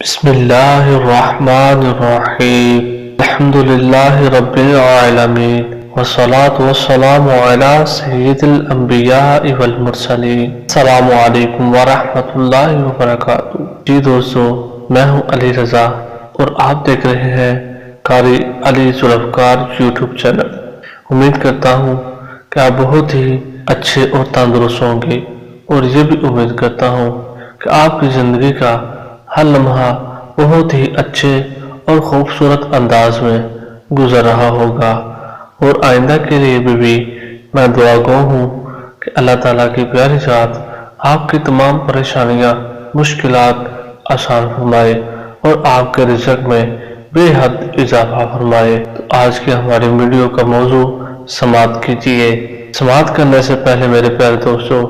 بسم اللہ الرحمن الرحیم الحمد للہ رب العالمین والصلاة والسلام علی سید الانبیاء والمرسلین۔ السلام علیکم ورحمۃ اللہ وبرکاتہ۔ جی دوستو، میں ہوں علی رضا اور آپ دیکھ رہے ہیں قاری علی ذوالفقار یوٹیوب چینل۔ امید کرتا ہوں کہ آپ بہت ہی اچھے اور تندرست ہوں گے، اور یہ بھی امید کرتا ہوں کہ آپ کی زندگی کا ہر لمحہ بہت ہی اچھے اور خوبصورت انداز میں گزر رہا ہوگا، اور آئندہ کے لیے بھی میں دعا گو ہوں کہ اللہ تعالیٰ کی پیاری ذات آپ کی تمام پریشانیاں مشکلات آسان فرمائے اور آپ کے رزق میں بے حد اضافہ فرمائے۔ تو آج کے ہماری ویڈیو کا موضوع سماعت کیجیے۔ سماعت کرنے سے پہلے میرے پیارے دوستو،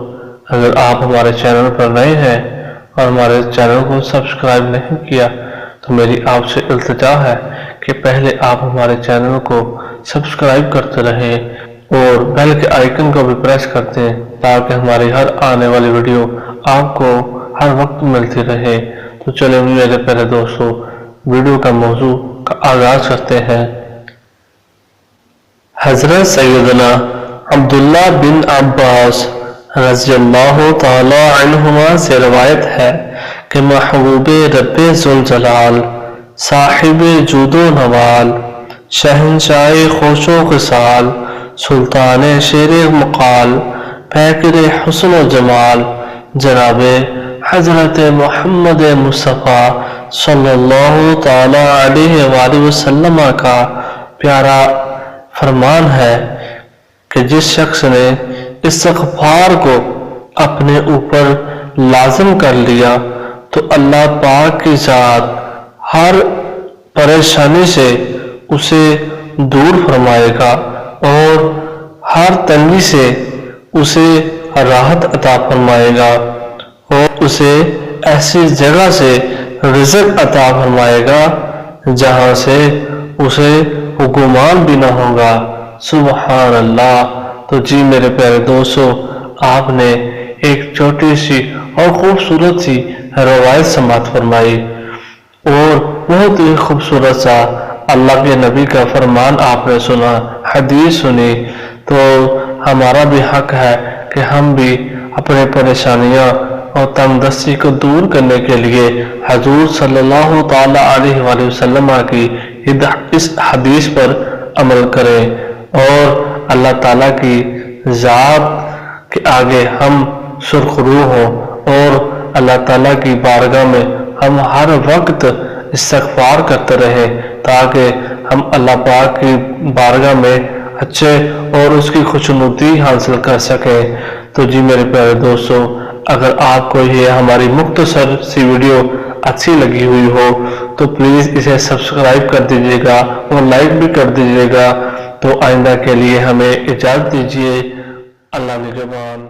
اگر آپ ہمارے چینل پر نئے ہیں اور ہمارے چینل کو سبسکرائب نہیں کیا تو میری آپ سے التجا ہے کہ پہلے آپ ہمارے چینل کو سبسکرائب کرتے رہیں اور بیل کے آئیکن کو بھی پریس کرتے ہیں تاکہ ہماری ہر آنے والی ویڈیو آپ کو ہر وقت ملتی رہے۔ تو چلیں میرے پیارے دوستو، ویڈیو کا موضوع کا آغاز کرتے ہیں۔ حضرت سیدنا عبداللہ بن عباس رضی اللہ تعالی عنہما سے روایت ہے کہ محبوب رب ذوالجلال، صاحب جود و نوال، شہنشاہ خوش و خصال، سلطان شیر مقال، پیکر حسن و جمال، جناب حضرت محمد مصطفیٰ صلی اللہ تعالی علیہ وآلہ وسلم کا پیارا فرمان ہے کہ جس شخص نے استغفار کو اپنے اوپر لازم کر لیا تو اللہ پاک کی ذات ہر پریشانی سے اسے دور فرمائے گا اور ہر تنگی سے اسے راحت عطا فرمائے گا، اور اسے ایسی جگہ سے رزق عطا فرمائے گا جہاں سے اسے گمان بھی نہ ہوگا۔ سبحان اللہ۔ تو جی میرے پیارے دوستو، آپ نے ایک چھوٹی سی اور خوبصورت سی روایت سماعت فرمائی، اور بہت ہی خوبصورت سا اللہ کے نبی کا فرمان آپ نے سنا، حدیث سنی۔ تو ہمارا بھی حق ہے کہ ہم بھی اپنے پریشانیاں اور تنگ دستی کو دور کرنے کے لیے حضور صلی اللہ تعالی علیہ وآلہ وسلم کی اس حدیث پر عمل کریں، اور اللہ تعالیٰ کی ذات کے آگے ہم سرخرو ہوں، اور اللہ تعالیٰ کی بارگاہ میں ہم ہر وقت استغفار کرتے رہیں تاکہ ہم اللہ پاک کی بارگاہ میں اچھے اور اس کی خوشنودی حاصل کر سکیں۔ تو جی میرے پیارے دوستو، اگر آپ کو یہ ہماری مختصر سی ویڈیو اچھی لگی ہوئی ہو تو پلیز اسے سبسکرائب کر دیجیے گا اور لائک بھی کر دیجیے گا۔ تو آئندہ کے لیے ہمیں اجازت دیجیے۔ اللہ نگہبان۔